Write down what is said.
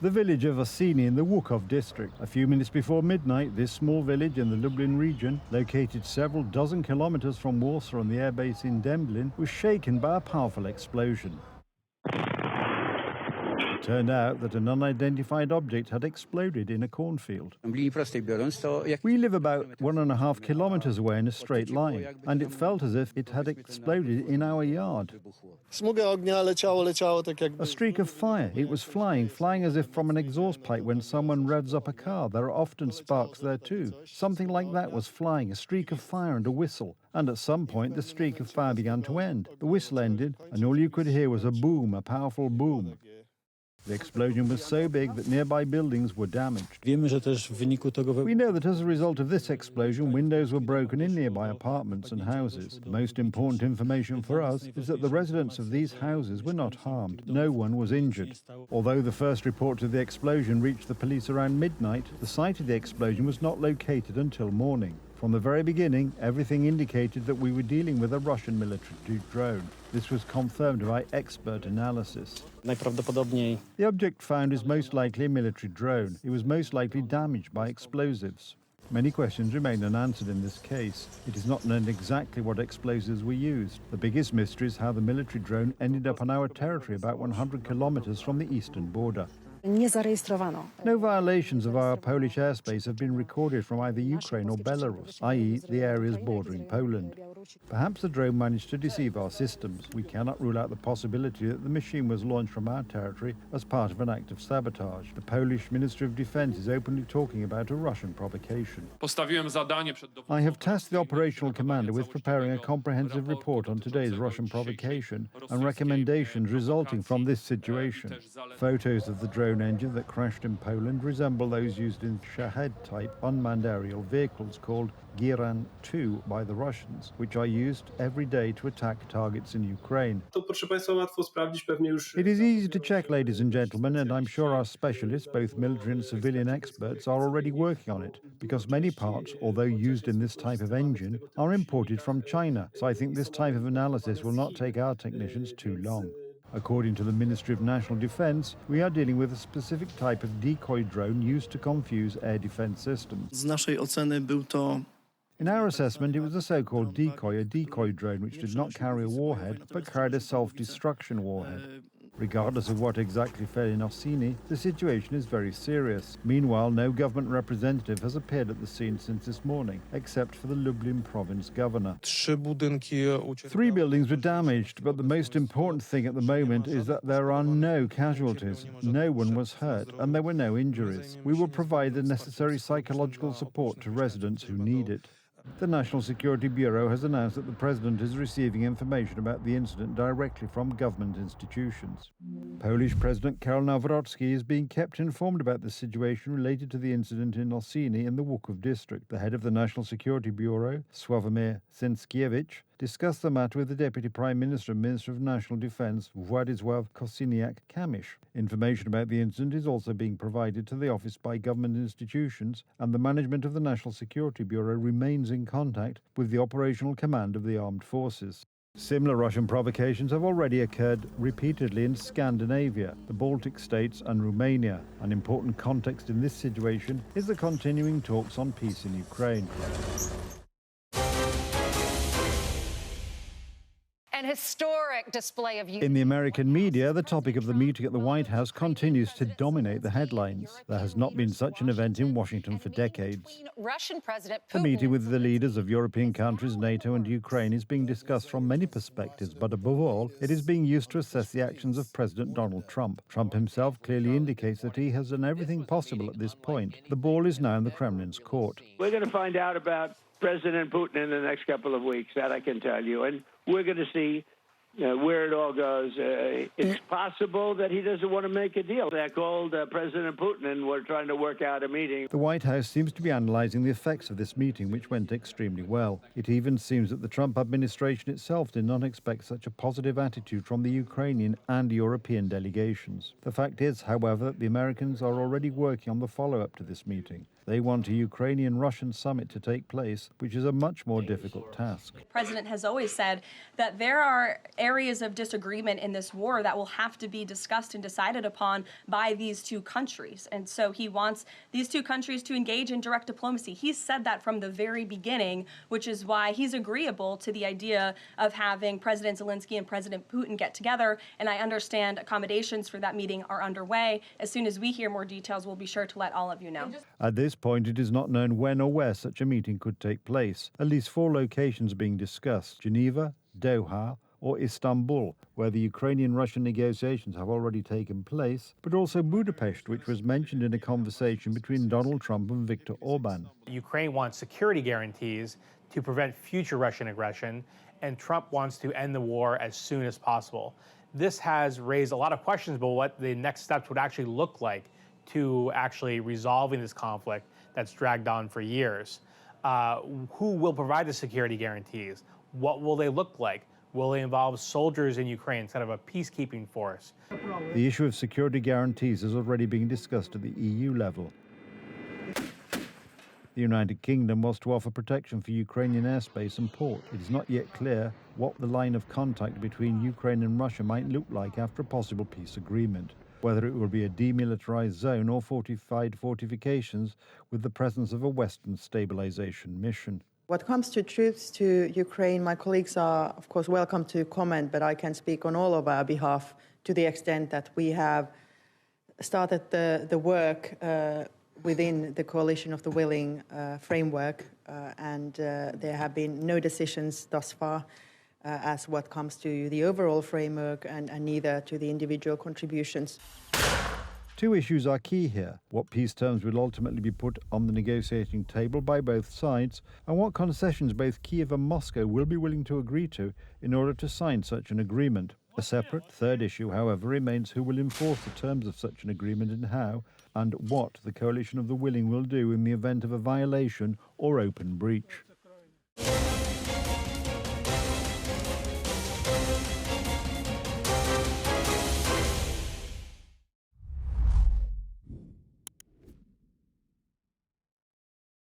The village of Osiny in the Łuków district. A few minutes before midnight, this small village in the Lublin region, located several dozen kilometers from Warsaw and the airbase in Dęblin, was shaken by a powerful explosion. It turned out that an unidentified object had exploded in a cornfield. We live about 1.5 kilometers away in a straight line, and it felt as if it had exploded in our yard. A streak of fire. It was flying as if from an exhaust pipe when someone revs up a car. There are often sparks there too. Something like that was flying, a streak of fire and a whistle. And at some point, the streak of fire began to end. The whistle ended, and all you could hear was a boom, a powerful boom. The explosion was so big that nearby buildings were damaged. We know that as a result of this explosion, windows were broken in nearby apartments and houses. The most important information for us is that the residents of these houses were not harmed. No one was injured. Although the first reports of the explosion reached the police around midnight, the site of the explosion was not located until morning. From the very beginning, everything indicated that we were dealing with a Russian military drone. This was confirmed by expert analysis. The object found is most likely a military drone. It was most likely damaged by explosives. Many questions remain unanswered in this case. It is not known exactly what explosives were used. The biggest mystery is how the military drone ended up on our territory about 100 kilometers from the eastern border. No violations of our Polish airspace have been recorded from either Ukraine or Belarus, i.e. the areas bordering Poland. Perhaps the drone managed to deceive our systems. We cannot rule out the possibility that the machine was launched from our territory as part of an act of sabotage. The Polish Ministry of Defense is openly talking about a Russian provocation. I have tasked the operational commander with preparing a comprehensive report on today's Russian provocation and recommendations resulting from this situation. Photos of the drone engine that crashed in Poland resemble those used in Shahed-type unmanned aerial vehicles called Giran-2 by the Russians, which are used every day to attack targets in Ukraine. It is easy to check, ladies and gentlemen, and I'm sure our specialists, both military and civilian experts, are already working on it, because many parts, although used in this type of engine, are imported from China, so I think this type of analysis will not take our technicians too long. According to the Ministry of National Defense, we are dealing with a specific type of decoy drone used to confuse air defense systems. In our assessment, it was a so-called decoy, a decoy drone which did not carry a warhead, but carried a self-destruction warhead. Regardless of what exactly fell in Osiny, the situation is very serious. Meanwhile, no government representative has appeared at the scene since this morning, except for the Lublin province governor. 3 buildings were damaged, but the most important thing at the moment is that there are no casualties. No one was hurt, and there were no injuries. We will provide the necessary psychological support to residents who need it. The National Security Bureau has announced that the President is receiving information about the incident directly from government institutions. Polish President Karol Nawrocki is being kept informed about the situation related to the incident in Osiny in the Łuków district. The head of the National Security Bureau, Sławomir Cęckiewicz, discussed the matter with the Deputy Prime Minister and Minister of National Defense, Władysław Kosiniak-Kamysz. Information about the incident is also being provided to the office by government institutions, and the management of the National Security Bureau remains in contact with the operational command of the armed forces. Similar Russian provocations have already occurred repeatedly in Scandinavia, the Baltic states and Romania. An important context in this situation is the continuing talks on peace in Ukraine. An historic display of In the American media, the topic of the meeting at the White House continues to dominate the headlines. There has not been such an event in Washington for decades. The meeting with the leaders of European countries, NATO and Ukraine is being discussed from many perspectives, but above all, it is being used to assess the actions of President Donald Trump. Trump himself clearly indicates that he has done everything possible at this point. The ball is now in the Kremlin's court. We're going to find out about President Putin in the next couple of weeks, that I can tell you. And we're going to see where it all goes. It's possible that he doesn't want to make a deal. They called President Putin, and we're trying to work out a meeting. The White House seems to be analyzing the effects of this meeting, which went extremely well. It even seems that the Trump administration itself did not expect such a positive attitude from the Ukrainian and European delegations. The fact is, however, that the Americans are already working on the follow-up to this meeting. They want a Ukrainian-Russian summit to take place, which is a much more difficult task. The president has always said that there are areas of disagreement in this war that will have to be discussed and decided upon by these two countries. And so he wants these two countries to engage in direct diplomacy. He's said that from the very beginning, which is why he's agreeable to the idea of having President Zelensky and President Putin get together. And I understand accommodations for that meeting are underway. As soon as we hear more details, we'll be sure to let all of you know. At this point, it is not known when or where such a meeting could take place. At least 4 locations are being discussed: Geneva, Doha, or Istanbul, where the Ukrainian-Russian negotiations have already taken place, but also Budapest, which was mentioned in a conversation between Donald Trump and Viktor Orban. Ukraine wants security guarantees to prevent future Russian aggression, and Trump wants to end the war as soon as possible. This has raised a lot of questions about what the next steps would actually look like to actually resolving this conflict that's dragged on for years. Who will provide the security guarantees? What will they look like? Will they involve soldiers in Ukraine, kind of a peacekeeping force? The issue of security guarantees is already being discussed at the EU level. The United Kingdom was to offer protection for Ukrainian airspace and port. It is not yet clear what the line of contact between Ukraine and Russia might look like after a possible peace agreement, whether it will be a demilitarized zone or fortified fortifications with the presence of a Western stabilization mission. What comes to troops to Ukraine, my colleagues are, of course, welcome to comment, but I can speak on all of our behalf to the extent that we have started the work within the Coalition of the Willing framework, and there have been no decisions thus far as what comes to the overall framework and neither to the individual contributions. 2 issues are key here: what peace terms will ultimately be put on the negotiating table by both sides, and what concessions both Kiev and Moscow will be willing to agree to in order to sign such an agreement. A separate 3rd issue, however, remains who will enforce the terms of such an agreement and how, and what the Coalition of the Willing will do in the event of a violation or open breach.